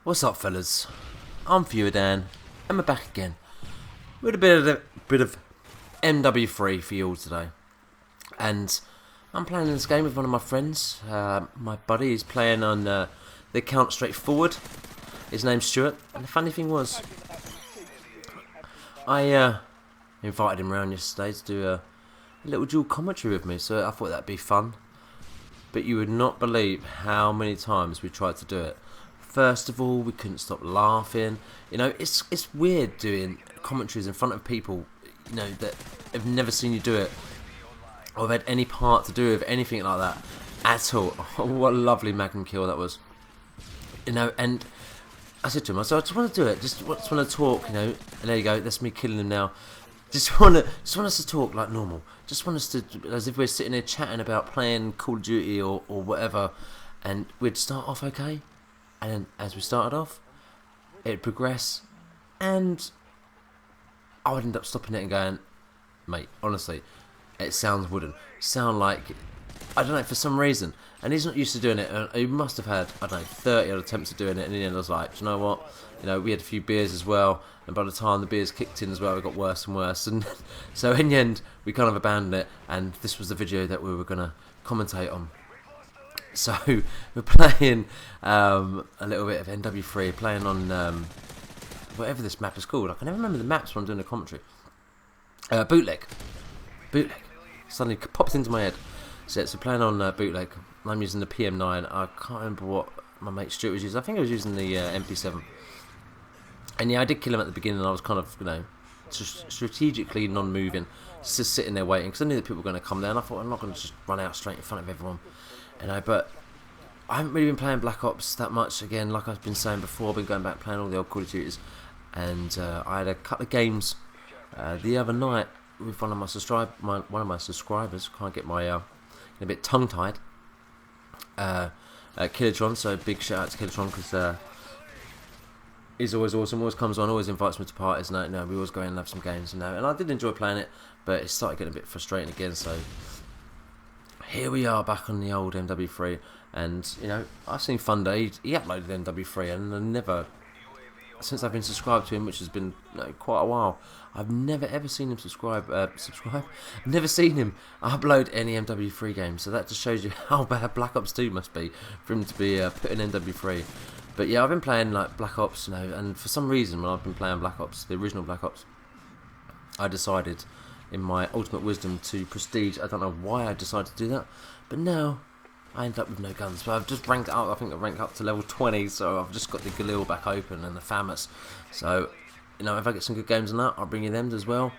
What's up, fellas? I'm Fewerdan, and we're back again with a bit of Mw3 for you all today. And I'm playing this game with one of my friends. My buddy is playing on the account straightforward. His name's Stuart, and the funny thing was, I invited him around yesterday to do a little dual commentary with me, so I thought that'd be fun. But you would not believe how many times we tried to do it. First of all, we couldn't stop laughing. You know, it's weird doing commentaries in front of people, you know, that have never seen you do it, or have had any part to do with anything like that at all. Oh, what a lovely Magnum kill that was. You know, and I said to him, I just want to do it, just want to talk, you know, and there you go, that's me killing him now. Just want us to talk like normal. Just want us to, as if we're sitting there chatting about playing Call of Duty or whatever, and we'd start off okay, and then as we started off, it'd progress, and I would end up stopping it and going, mate, honestly, it sounds wooden. Sound like, I don't know, for some reason. And he's not used to doing it, and he must have had, I don't know, 30 odd attempts at doing it, and in the end I was like, do you know what? You know, we had a few beers as well, and by the time the beers kicked in as well, it got worse and worse, and so in the end, we kind of abandoned it, and this was the video that we were going to commentate on. So, we're playing a little bit of Mw3, playing on whatever this map is called. I can never remember the maps when I'm doing the commentary. Bootleg. Suddenly popped into my head. So playing on Bootleg. I'm using the PM9. I can't remember what my mate Stuart was using. I think I was using the MP7. And yeah, I did kill him at the beginning. And I was kind of, you know, strategically non-moving, just sitting there waiting, because I knew that people were going to come down. I thought I'm not going to just run out straight in front of everyone, you know. But I haven't really been playing Black Ops that much. Again, like I've been saying before, I've been going back playing all the old Call of Duties, and I had a couple of games the other night with one of my subscribers. Can't get my a bit tongue-tied. Killatron, so big shout out to Killatron, because he's always awesome, always comes on, always invites me to parties, and we always go in and have some games, and I did enjoy playing it, but it started getting a bit frustrating again, so here we are back on the old Mw3, and you know, I've seen Thunder, he uploaded Mw3, and I never, since I've been subscribed to him, which has been, you know, quite a while, I've never ever seen him never seen him upload any Mw3 games, so that just shows you how bad Black Ops 2 must be for him to be putting Mw3. But yeah, I've been playing like Black Ops, you know, and for some reason when I've been playing Black Ops, the original Black Ops, I decided in my ultimate wisdom to prestige. I don't know why I decided to do that, but now I end up with no guns. But I've just ranked up, I think I've ranked up to level 20, so I've just got the Galil back open and the FAMAS. So, you know, if I get some good games on that, I'll bring you them as well.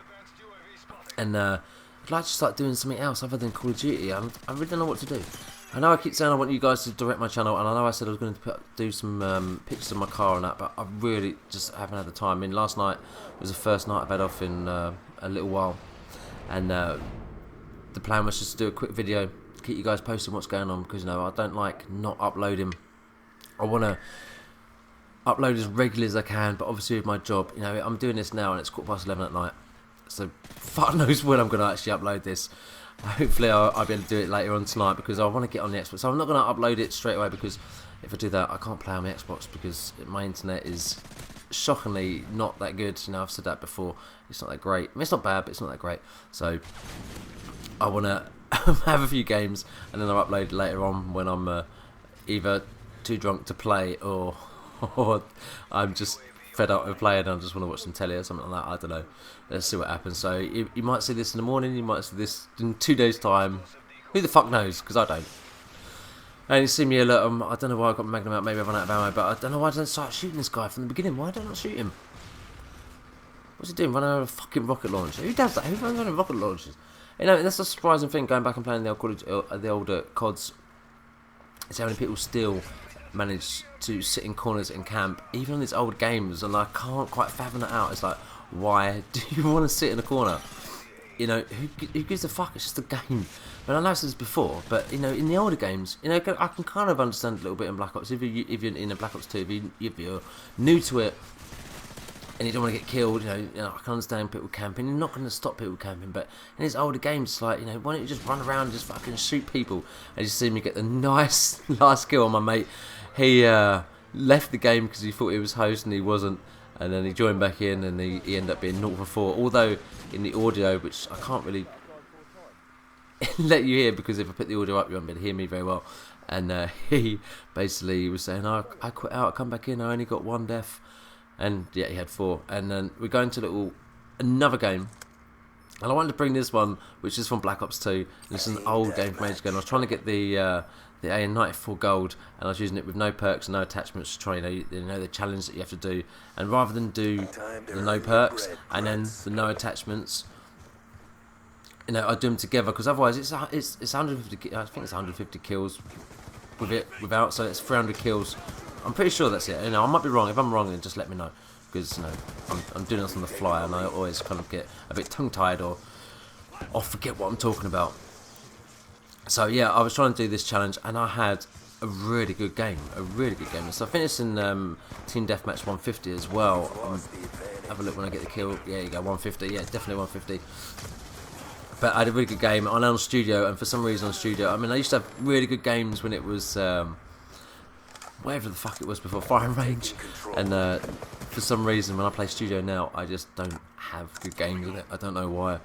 And I'd like to start doing something else other than Call of Duty. I really don't know what to do. I know I keep saying I want you guys to direct my channel, and I know I said I was going to do some pictures of my car and that, but I really just haven't had the time. I mean, last night was the first night I've had off in a little while, and the plan was just to do a quick video, keep you guys posted what's going on, because, you know, I don't like not uploading. I want to upload as regularly as I can, but obviously with my job, you know, I'm doing this now and it's 11:15 at night, so fuck knows when I'm going to actually upload this. Hopefully I'll be able to do it later on tonight, because I want to get on the Xbox. So I'm not going to upload it straight away, because if I do that I can't play on my Xbox, because my internet is shockingly not that good. You know, I've said that before, it's not that great. I mean, it's not bad, but it's not that great. So I want to have a few games, and then I'll upload later on when I'm either too drunk to play, or I'm just fed up with playing and I just want to watch some telly or something like that. I don't know. Let's see what happens. So you might see this in the morning, you might see this in 2 days time. Who the fuck knows, because I don't. And you see me alert, I don't know why I got Magnum out, maybe I've run out of ammo, but I don't know why I don't start shooting this guy from the beginning. Why don't I shoot him? What's he doing, running out of a fucking rocket launcher? Who does that? Who runs out of rocket launchers? You know, that's a surprising thing, going back and playing the older CODs, is how many people still manage to sit in corners and camp, even on these old games, and I can't quite fathom that out. It's like, why do you want to sit in a corner? You know, who gives a fuck? It's just a game. But I know this before, but, you know, in the older games, you know, I can kind of understand a little bit in Black Ops. If you're in a Black Ops 2, if you're new to it, and you don't want to get killed, you know, I can understand people camping. You're not going to stop people camping, but in these older games, it's like, you know, why don't you just run around and just fucking shoot people? And you see me get the nice last kill on my mate. He left the game because he thought he was host and he wasn't, and then he joined back in and he ended up being 0 for 4. Although in the audio, which I can't really let you hear because if I put the audio up, you won't be able to hear me very well. And he basically was saying, oh, I quit out, I come back in, I only got 1 death. And yeah, he had 4. And then we're going to another game. And I wanted to bring this one, which is from Black Ops 2. This is an old game from ages ago. And I was trying to get the AN94 gold, and I was using it with no perks and no attachments to try, you know the challenge that you have to do. And rather than do the no perks and then the no attachments, I do them together, because otherwise it's 150. I think it's 150 kills with it without, so it's 300 kills. I'm pretty sure that's it. I might be wrong. If I'm wrong, then just let me know, because I'm doing this on the fly, and I always kind of get a bit tongue-tied or forget what I'm talking about. So yeah, I was trying to do this challenge, and I had a really good game. So I finished in Team Deathmatch 150 as well. Have a look when I get the kill. Yeah, you go 150. Yeah, definitely 150. But I had a really good game on Studio, and for some reason on Studio, I mean, I used to have really good games when it was whatever the fuck it was before, Firing Range, and for some reason when I play Studio now, I just don't have good games in it. I don't know why. I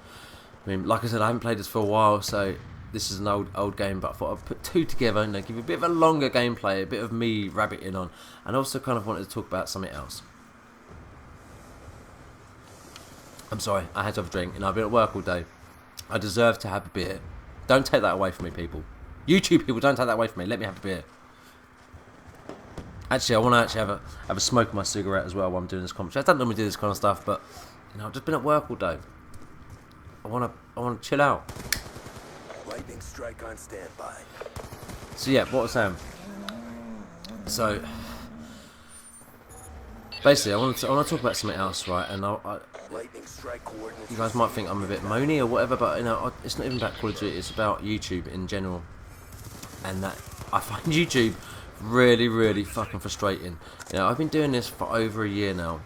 mean, like I said, I haven't played this for a while, so this is an old game, but I thought I'd put 2 together and give you a bit of a longer gameplay, a bit of me rabbiting on, and also kind of wanted to talk about something else. I'm sorry, I had to have a drink, I've been at work all day. I deserve to have a beer. Don't take that away from me, people. YouTube people, don't take that away from me. Let me have a beer. Actually, I want to have a smoke of my cigarette as well while I'm doing this commentary. I don't normally do this kind of stuff, but I've just been at work all day. I want to chill out. Lightning strike on standby. So yeah, what was I saying? So basically, I want to talk about something else, right? And you guys might think I'm a bit moany or whatever, but it's not even about Call of Duty. It's about YouTube in general, and that I find YouTube really, really fucking frustrating. I've been doing this for over a year now.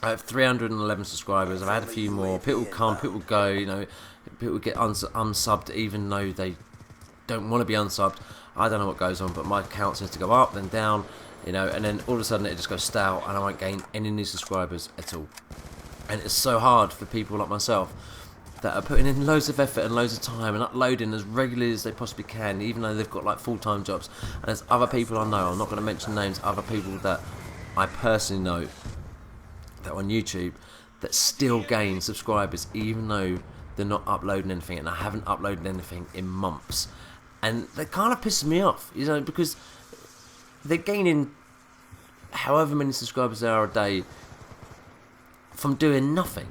I have 311 subscribers. I've had a few more. People come, people go. People get unsubbed even though they don't want to be unsubbed. I don't know what goes on, but my account seems to go up then down. And then all of a sudden it just goes stale, and I won't gain any new subscribers at all. And it's so hard for people like myself that are putting in loads of effort and loads of time and uploading as regularly as they possibly can, even though they've got like full-time jobs. And there's other people I know, I'm not going to mention names, other people that I personally know that are on YouTube that still gain subscribers even though they're not uploading anything, and I haven't uploaded anything in months. And that kind of pisses me off, because they're gaining however many subscribers there are a day from doing nothing,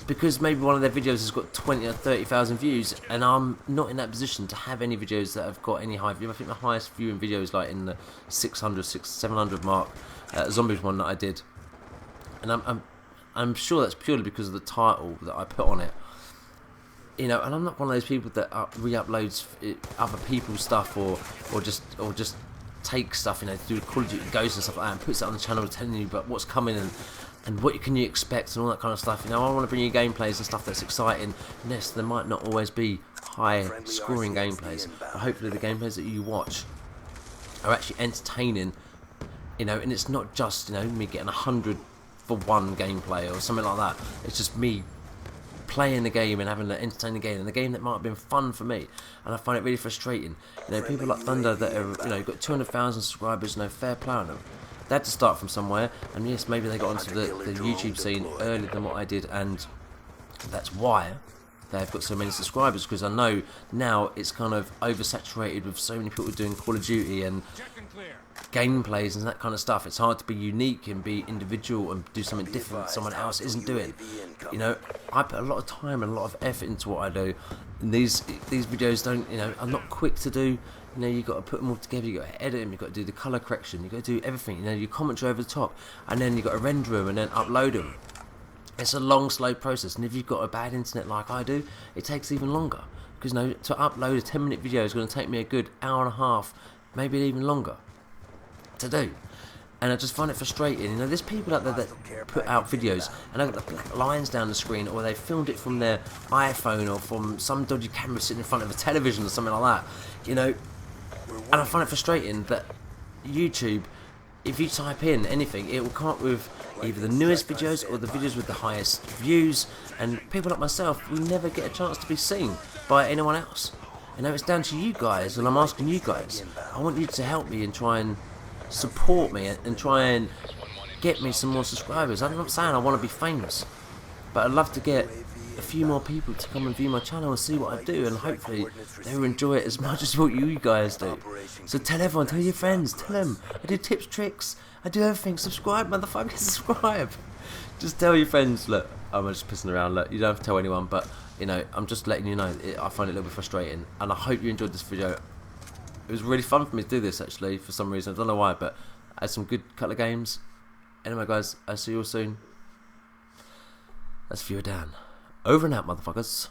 because maybe one of their videos has got 20 or 30,000 views, and I'm not in that position to have any videos that have got any high view. I think the highest viewing video is like in the 700 mark. Zombies one that I did, and I'm sure that's purely because of the title that I put on it. And I'm not one of those people that re-uploads other people's stuff or just take stuff, do Call of Duty Ghosts and stuff like that, and puts it on the channel telling you about what's coming and what can you expect and all that kind of stuff. I want to bring you gameplays and stuff that's exciting. Yes, there might not always be high scoring gameplays, but hopefully the gameplays that you watch are actually entertaining, and it's not just me getting 100 for one gameplay or something like that. It's just me playing the game and having an entertaining game, and the game that might have been fun for me, and I find it really frustrating. People like Thunder that are got 200,000 subscribers, fair play on them. They had to start from somewhere, and yes, maybe they got onto the YouTube scene earlier than what I did, and that's why they've got so many subscribers, because I know now it's kind of oversaturated with so many people doing Call of Duty and gameplays and that kind of stuff. It's hard to be unique and be individual and do something different that someone else isn't doing. I put a lot of time and a lot of effort into what I do, and these videos don't, are not quick to do. You've got to put them all together, you've got to edit them, you've got to do the colour correction, you've got to do everything, your commentary over the top, and then you've got to render them and then upload them. It's a long, slow process, and if you've got a bad internet like I do, it takes even longer, because to upload a 10-minute video is going to take me a good hour and a half, maybe even longer to do. And I just find it frustrating. There's people out there that put out videos and they've got the black lines down the screen, or they filmed it from their iPhone or from some dodgy camera sitting in front of a television or something like that, and I find it frustrating that YouTube if you type in anything, it will come up with either the newest videos or the videos with the highest views, and people like myself, we never get a chance to be seen by anyone else. You know, it's down to you guys, and I'm asking you guys. I want you to help me and try and support me and try and get me some more subscribers. I'm not saying I want to be famous, but I'd love to get a few more people to come and view my channel and see what I do, and hopefully they will enjoy it as much as what you guys do. So tell everyone, tell your friends, tell them I do tips, tricks, I do everything. Subscribe, motherfucker, subscribe. Just tell your friends. Look, I'm just pissing around. Look, you don't have to tell anyone, but you know, I'm just letting you know. I find it a little bit frustrating, and I hope you enjoyed this video. It was really fun for me to do this, actually, for some reason. I don't know why, but I had some good couple of games. Anyway, guys, I'll see you all soon. That's Fewerdan. Over and out, motherfuckers.